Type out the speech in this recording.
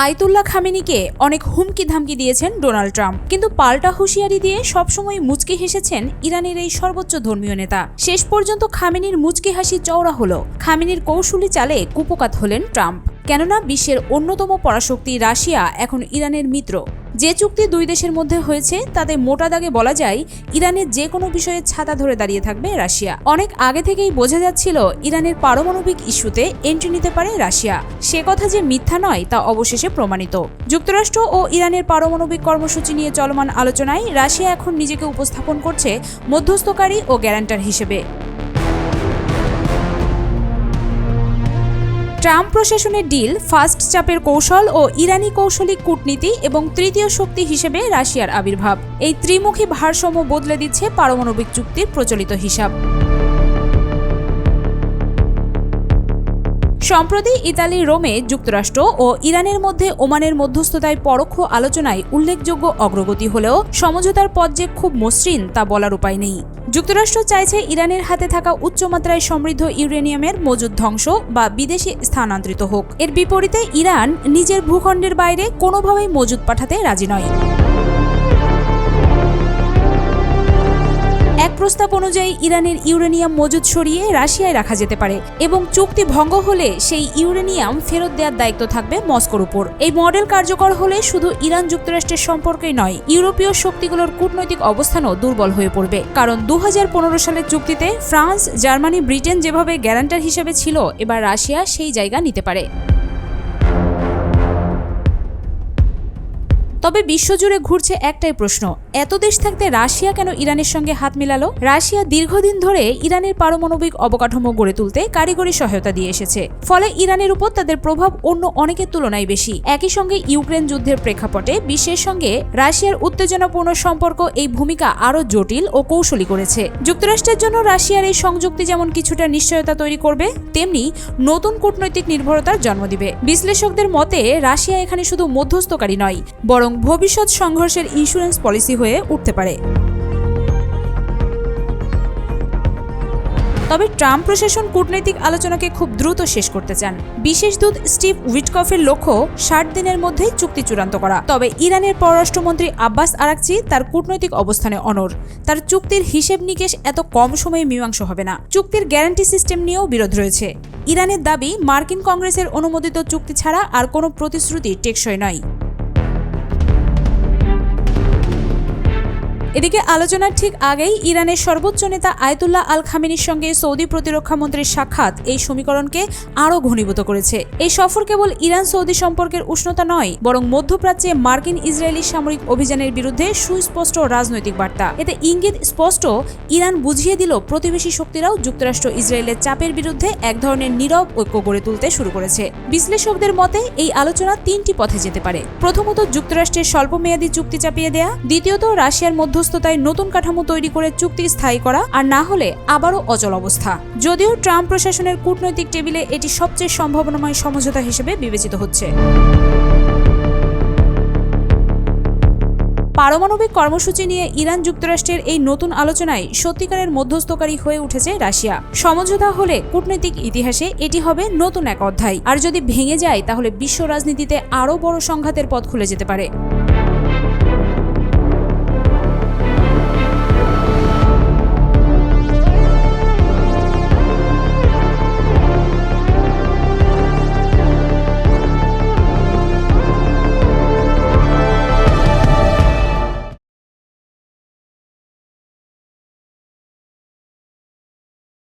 Ayatollah খামেনিকে অনেক হুমকি ধামকি দিয়েছেন ডোনাল্ড ট্রাম্প, কিন্তু পাল্টা হুঁশিয়ারি দিয়ে সবসময় মুচকি হেসেছেন ইরানের এই সর্বোচ্চ ধর্মীয় নেতা। শেষ পর্যন্ত খামেনির মুচকি হাসি চওড়া হলো। খামেনির কৌশলী চালে কুপোকাত হলেন ট্রাম্প। কেননা বিশ্বের অন্যতম পরাশক্তি রাশিয়া এখন ইরানের মিত্র। যে চুক্তি দুই দেশের মধ্যে হয়েছে তাতে মোটা দাগে বলা যায় ইরানের যে কোনো বিষয়ে ছাতা ধরে দাঁড়িয়ে থাকবে রাশিয়া। অনেক আগে থেকেই বোঝা যাচ্ছিল ইরানের পারমাণবিক ইস্যুতে এন্ট্রি নিতে পারে রাশিয়া। সে কথা যে মিথ্যা নয় তা অবশেষে প্রমাণিত। যুক্তরাষ্ট্র ও ইরানের পারমাণবিক কর্মসূচি নিয়ে চলমান আলোচনায় রাশিয়া এখন নিজেকে উপস্থাপন করছে মধ্যস্থকারী ও গ্যারান্টার হিসেবে। ট্রাম্প প্রশাসনের ডিল, ফার্স্ট চাপের কৌশল ও ইরানি কৌশলিক কূটনীতি এবং তৃতীয় শক্তি হিসেবে রাশিয়ার আবির্ভাব, এই ত্রিমুখী ভারসাম্য বদলে দিচ্ছে পারমাণবিক চুক্তির প্রচলিত হিসাব। সম্প্রতি ইতালির রোমে যুক্তরাষ্ট্র ও ইরানের মধ্যে ওমানের মধ্যস্থতায় পরোক্ষ আলোচনায় উল্লেখযোগ্য অগ্রগতি হলেও সমঝোতার পথ যে খুব মসৃণ তা বলার উপায় নেই। যুক্তরাষ্ট্র চাইছে ইরানের হাতে থাকা উচ্চমাত্রায় সমৃদ্ধ ইউরেনিয়ামের মজুদ ধ্বংস বা বিদেশে স্থানান্তরিত হোক। এর বিপরীতে ইরান নিজের ভূখণ্ডের বাইরে কোনোভাবেই মজুদ পাঠাতে রাজি নয়। এক প্রস্তাব অনুযায়ী ইরানের ইউরেনিয়াম মজুদ সরিয়ে রাশিয়ায় রাখা যেতে পারে এবং চুক্তি ভঙ্গ হলে সেই ইউরেনিয়াম ফেরত দেওয়ার দায়িত্ব থাকবে মস্কোর উপর। এই মডেল কার্যকর হলে শুধু ইরান যুক্তরাষ্ট্রের সম্পর্কেই নয়, ইউরোপীয় শক্তিগুলোর কূটনৈতিক অবস্থানও দুর্বল হয়ে পড়বে। কারণ 2015 সালের চুক্তিতে ফ্রান্স, জার্মানি, ব্রিটেন যেভাবে গ্যারান্টার হিসেবে ছিল, এবার রাশিয়া সেই জায়গা নিতে পারে। তবে বিশ্বজুড়ে ঘুরছে একটাই প্রশ্ন, এত দেশ থাকতে রাশিয়া কেন ইরানের সঙ্গে হাত মিলালো? রাশিয়া দীর্ঘদিন ধরে ইরানের পারমাণবিক অবকাঠামো গড়ে তুলতে কারিগরি সহায়তা দিয়ে এসেছে। ফলে ইরানের উপর তাদের প্রভাব অন্য অনেকের তুলনায় বেশি। একই সঙ্গে ইউক্রেন যুদ্ধের প্রেক্ষাপটে বিশ্বের সঙ্গে রাশিয়ার উত্তেজনাপূর্ণ সম্পর্ক এই ভূমিকা আরও জটিল ও কৌশলী করেছে। যুক্তরাষ্ট্রের জন্য রাশিয়ার এই সংযুক্তি যেমন কিছুটা নিশ্চয়তা তৈরি করবে, তেমনি নতুন কূটনৈতিক নির্ভরতার জন্ম দিবে। বিশ্লেষকদের মতে রাশিয়া এখানে শুধু মধ্যস্থকারী নয়, বরং ভবিষ্যৎ সংঘর্ষের ইন্স্যুরেন্স পলিসি হয়ে উঠতে পারে। তবে ট্রাম্প প্রশাসন কূটনৈতিক আলোচনাকে খুব দ্রুত শেষ করতে চান। বিশেষ দূত স্টিভ উইটকফের লক্ষ্য 60 দিনের মধ্যেই চুক্তি চূড়ান্ত করা। তবে ইরানের পররাষ্ট্রমন্ত্রী আব্বাস আরাকচি তার কূটনৈতিক অবস্থানে অনড়। তার চুক্তির হিসেব নিকেশ এত কম সময়ে মীমাংসা হবে না। চুক্তির গ্যারান্টি সিস্টেম নিয়েও বিরোধ রয়েছে। ইরানের দাবি, মার্কিন কংগ্রেসের অনুমোদিত চুক্তি ছাড়া আর কোনো প্রতিশ্রুতি টেকসই নয়। এদিকে আলোচনার ঠিক আগেই ইরানের সর্বোচ্চ নেতা আয়াতুল্লাহ আল খামেনির সঙ্গে সৌদি প্রতিরক্ষা মন্ত্রীর সাক্ষাৎ এই সমীকরণকে আরও ঘনীভূত করেছে। এই সফর কেবল ইরান সৌদি সম্পর্কের উষ্ণতা নয়, বরং মধ্যপ্রাচ্যে মার্কিন ইসরায়েলি সামরিক অভিযানের বিরুদ্ধে সুস্পষ্ট রাজনৈতিক বার্তা। এতে ইঙ্গিত স্পষ্ট, ইরান বুঝিয়ে দিল প্রতিবেশী শক্তিরাও যুক্তরাষ্ট্র ইসরায়েলের চাপের বিরুদ্ধে এক ধরনের নীরব ঐক্য গড়ে তুলতে শুরু করেছে। বিশ্লেষকদের মতে এই আলোচনা তিনটি পথে যেতে পারে। প্রথমত, যুক্তরাষ্ট্রের স্বল্পমেয়াদী চুক্তি চাপিয়ে দেয়া। দ্বিতীয়ত, রাশিয়ার মধ্যস্থতায় নতুন কাঠামো তৈরি করে চুক্তি স্থায়ী করা। আর না হলে আবারও অচল অবস্থা। যদিও ট্রাম্প প্রশাসনের কূটনৈতিক টেবিলে এটি সবচেয়ে সম্ভাবনাময় সমঝোতা হিসেবে বিবেচিত হচ্ছে। পারমাণবিক কর্মসূচি নিয়ে ইরান যুক্তরাষ্ট্রের এই নতুন আলোচনায় সত্যিকারের মধ্যস্থকারী হয়ে উঠেছে রাশিয়া। সমঝোতা হলে কূটনৈতিক ইতিহাসে এটি হবে নতুন এক অধ্যায়। আর যদি ভেঙে যায় তাহলে বিশ্ব রাজনীতিতে আরও বড় সংঘাতের পথ খুলে যেতে পারে।